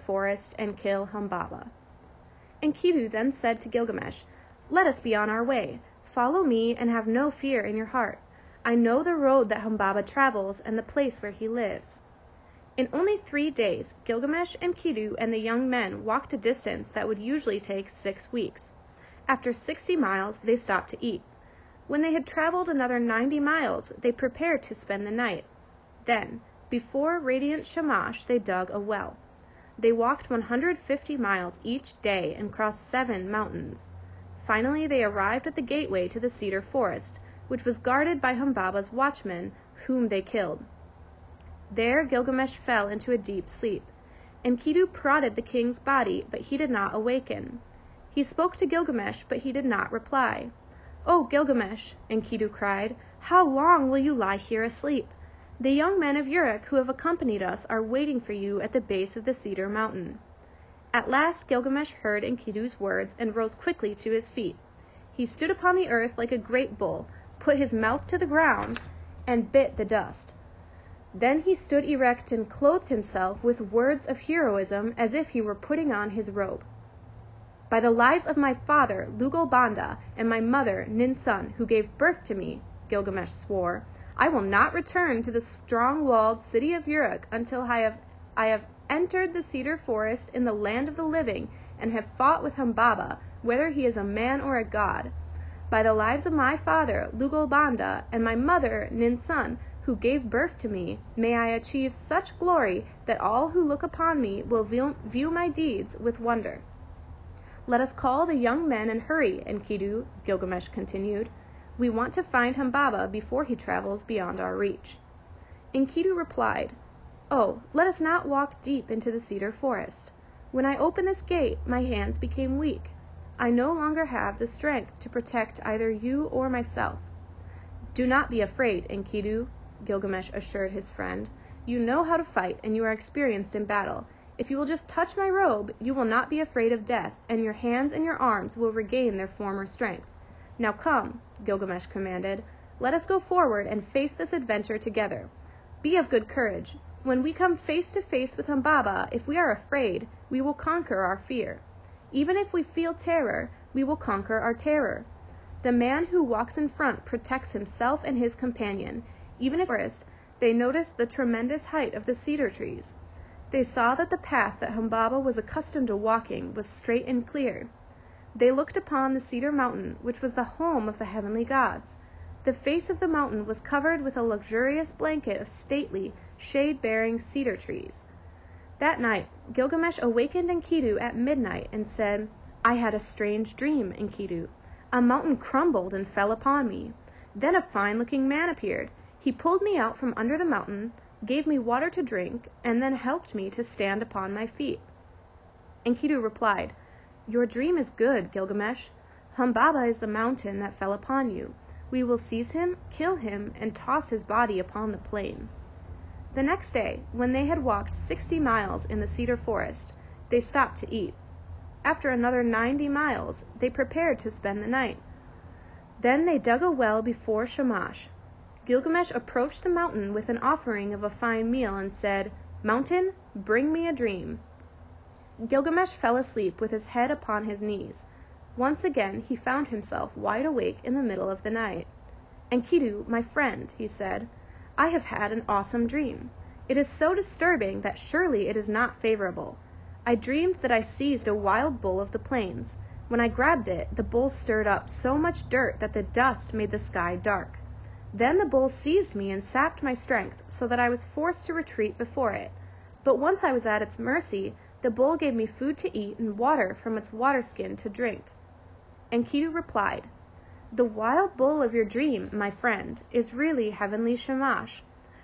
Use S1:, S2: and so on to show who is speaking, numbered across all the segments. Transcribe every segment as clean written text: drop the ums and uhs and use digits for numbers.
S1: forest and kill Humbaba. Enkidu then said to Gilgamesh, "Let us be on our way. Follow me and have no fear in your heart. I know the road that Humbaba travels and the place where he lives." In only 3 days, Gilgamesh, Enkidu, and the young men walked a distance that would usually take 6 weeks. After 60 miles, they stopped to eat. When they had traveled another 90 miles, they prepared to spend the night. Then, before radiant Shamash, they dug a well. They walked 150 miles each day and crossed 7 mountains. Finally, they arrived at the gateway to the cedar forest, which was guarded by Humbaba's watchmen, whom they killed. There Gilgamesh fell into a deep sleep. Enkidu prodded the king's body, but he did not awaken. He spoke to Gilgamesh, but he did not reply. "Oh, Gilgamesh," Enkidu cried, "how long will you lie here asleep? The young men of Uruk who have accompanied us are waiting for you at the base of the cedar mountain." At last Gilgamesh heard Enkidu's words and rose quickly to his feet. He stood upon the earth like a great bull, put his mouth to the ground, and bit the dust. Then he stood erect and clothed himself with words of heroism as if he were putting on his robe. "By the lives of my father, Lugalbanda, and my mother, Ninsun, who gave birth to me," Gilgamesh swore, "I will not return to the strong-walled city of Uruk until I have entered the cedar forest in the land of the living and have fought with Humbaba, whether he is a man or a god. By the lives of my father, Lugalbanda, and my mother, Ninsun, who gave birth to me, may I achieve such glory that all who look upon me will view my deeds with wonder." "Let us call the young men and hurry, Enkidu," Gilgamesh continued. "We want to find Humbaba before he travels beyond our reach." Enkidu replied, "Oh, let us not walk deep into the cedar forest. When I opened this gate, my hands became weak. I no longer have the strength to protect either you or myself." "Do not be afraid, Enkidu," Gilgamesh assured his friend. "You know how to fight, and you are experienced in battle. If you will just touch my robe, you will not be afraid of death, and your hands and your arms will regain their former strength. Now come," Gilgamesh commanded. "Let us go forward and face this adventure together. Be of good courage. When we come face to face with Humbaba, if we are afraid, we will conquer our fear. Even if we feel terror, we will conquer our terror. The man who walks in front protects himself and his companion. Even if forest, they noticed the tremendous height of the cedar trees. They saw that the path that Humbaba was accustomed to walking was straight and clear. They looked upon the cedar mountain, which was the home of the heavenly gods. The face of the mountain was covered with a luxurious blanket of stately, shade-bearing cedar trees. That night, Gilgamesh awakened Enkidu at midnight and said, "I had a strange dream, Enkidu. A mountain crumbled and fell upon me. Then a fine-looking man appeared. He pulled me out from under the mountain, gave me water to drink, and then helped me to stand upon my feet." Enkidu replied, "Your dream is good, Gilgamesh. Humbaba is the mountain that fell upon you. We will seize him, kill him, and toss his body upon the plain." The next day, when they had walked 60 miles in the cedar forest, they stopped to eat. After another 90 miles, they prepared to spend the night. Then they dug a well before Shamash. Gilgamesh approached the mountain with an offering of a fine meal and said, "Mountain, bring me a dream." Gilgamesh fell asleep with his head upon his knees. Once again he found himself wide awake in the middle of the night. "Enkidu, my friend," he said, "I have had an awesome dream. It is so disturbing that surely it is not favorable. I dreamed that I seized a wild bull of the plains. When I grabbed it, the bull stirred up so much dirt that the dust made the sky dark. Then the bull seized me and sapped my strength so that I was forced to retreat before it. But once I was at its mercy, the bull gave me food to eat and water from its water skin to drink." Enkidu replied, "The wild bull of your dream, my friend, is really heavenly Shamash.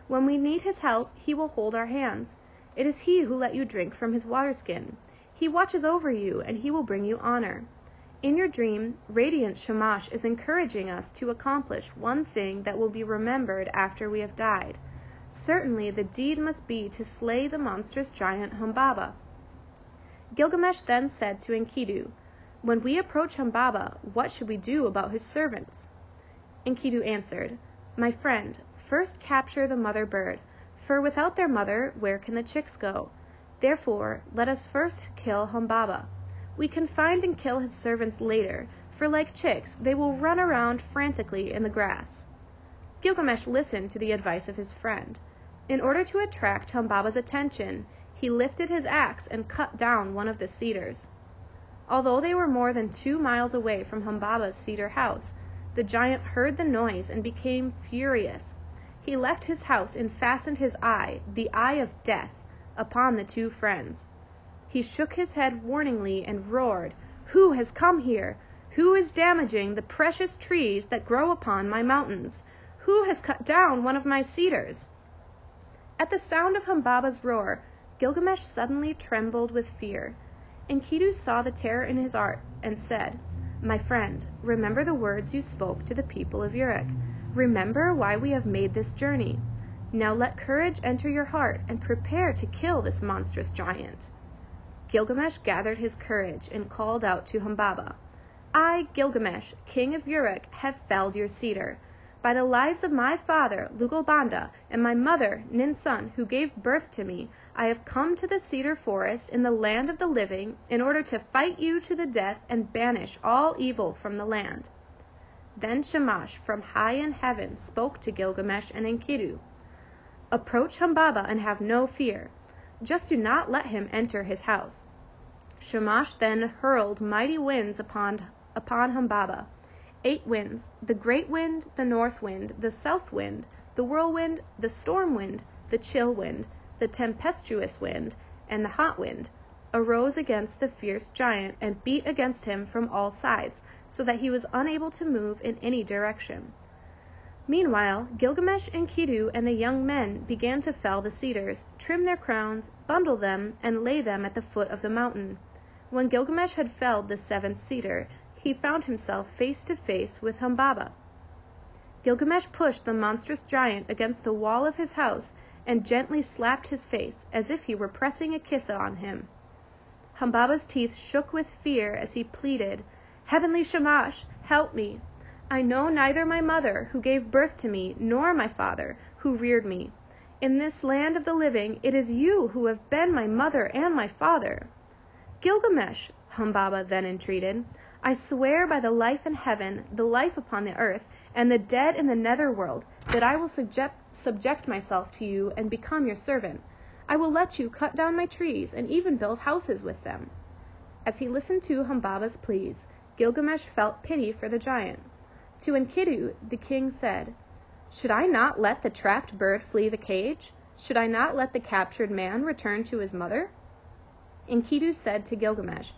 S1: When we need his help, he will hold our hands. It is he who let you drink from his water skin. He watches over you, and he will bring you honor. In your dream, radiant Shamash is encouraging us to accomplish one thing that will be remembered after we have died. Certainly the deed must be to slay the monstrous giant Humbaba." Gilgamesh then said to Enkidu, "When we approach Humbaba, what should we do about his servants?" Enkidu answered, "My friend, first capture the mother bird, for without their mother, where can the chicks go? Therefore, let us first kill Humbaba. We can find and kill his servants later, for like chicks, they will run around frantically in the grass." Gilgamesh listened to the advice of his friend. In order to attract Humbaba's attention, he lifted his axe and cut down one of the cedars. Although they were more than 2 miles away from Humbaba's cedar house, the giant heard the noise and became furious. He left his house and fastened his eye, the eye of death, upon the 2 friends. He shook his head warningly and roared, "Who has come here? Who is damaging the precious trees that grow upon my mountains? Who has cut down one of my cedars?" At the sound of Humbaba's roar, Gilgamesh suddenly trembled with fear. Enkidu saw the terror in his heart and said, "My friend, remember the words you spoke to the people of Uruk. Remember why we have made this journey. Now let courage enter your heart and prepare to kill this monstrous giant." Gilgamesh gathered his courage and called out to Humbaba, "I, Gilgamesh, king of Uruk, have felled your cedar. By the lives of my father, Lugalbanda, and my mother, Ninsun, who gave birth to me, I have come to the cedar forest in the land of the living in order to fight you to the death and banish all evil from the land." Then Shamash from high in heaven spoke to Gilgamesh and Enkidu, "Approach Humbaba and have no fear. Just do not let him enter his house." Shamash then hurled mighty winds upon Humbaba. 8 winds, the great wind, the north wind, the south wind, the whirlwind, the storm wind, the chill wind, the tempestuous wind, and the hot wind, arose against the fierce giant and beat against him from all sides, so that he was unable to move in any direction. Meanwhile, Gilgamesh, Enkidu, and the young men began to fell the cedars, trim their crowns, bundle them, and lay them at the foot of the mountain. When Gilgamesh had felled the 7th cedar, he found himself face to face with Humbaba. Gilgamesh pushed the monstrous giant against the wall of his house and gently slapped his face, as if he were pressing a kiss on him. Humbaba's teeth shook with fear as he pleaded, "Heavenly Shamash, help me! I know neither my mother, who gave birth to me, nor my father, who reared me. In this land of the living, it is you who have been my mother and my father." "Gilgamesh," Humbaba then entreated, "I swear by the life in heaven, the life upon the earth, and the dead in the netherworld, that I will subject myself to you and become your servant. I will let you cut down my trees and even build houses with them." As he listened to Humbaba's pleas, Gilgamesh felt pity for the giant. To Enkidu, the king said, "Should I not let the trapped bird flee the cage? Should I not let the captured man return to his mother?" Enkidu said to Gilgamesh,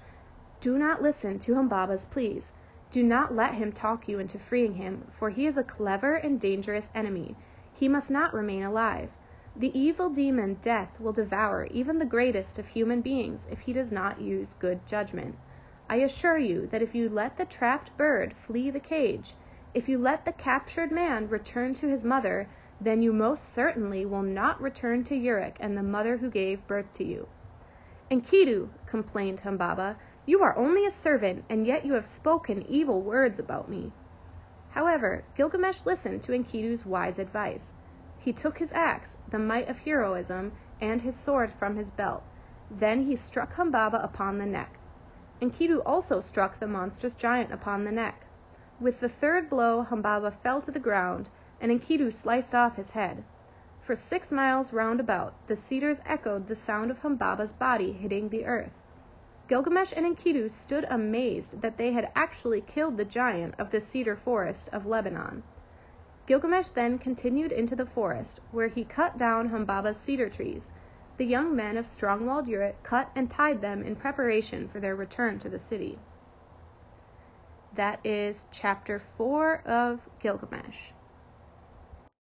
S1: "Do not listen to Humbaba's pleas. Do not let him talk you into freeing him, for he is a clever and dangerous enemy. He must not remain alive. The evil demon Death will devour even the greatest of human beings if he does not use good judgment. I assure you that if you let the trapped bird flee the cage, if you let the captured man return to his mother, then you most certainly will not return to Uruk and the mother who gave birth to you." "Enkidu," complained Humbaba, "you are only a servant, and yet you have spoken evil words about me." However, Gilgamesh listened to Enkidu's wise advice. He took his axe, the might of heroism, and his sword from his belt. Then he struck Humbaba upon the neck. Enkidu also struck the monstrous giant upon the neck. With the 3rd blow, Humbaba fell to the ground, and Enkidu sliced off his head. For 6 miles round about, the cedars echoed the sound of Humbaba's body hitting the earth. Gilgamesh and Enkidu stood amazed that they had actually killed the giant of the cedar forest of Lebanon. Gilgamesh then continued into the forest, where he cut down Humbaba's cedar trees. The young men of strong-walled Uruk cut and tied them in preparation for their return to the city. That is chapter 4 of Gilgamesh.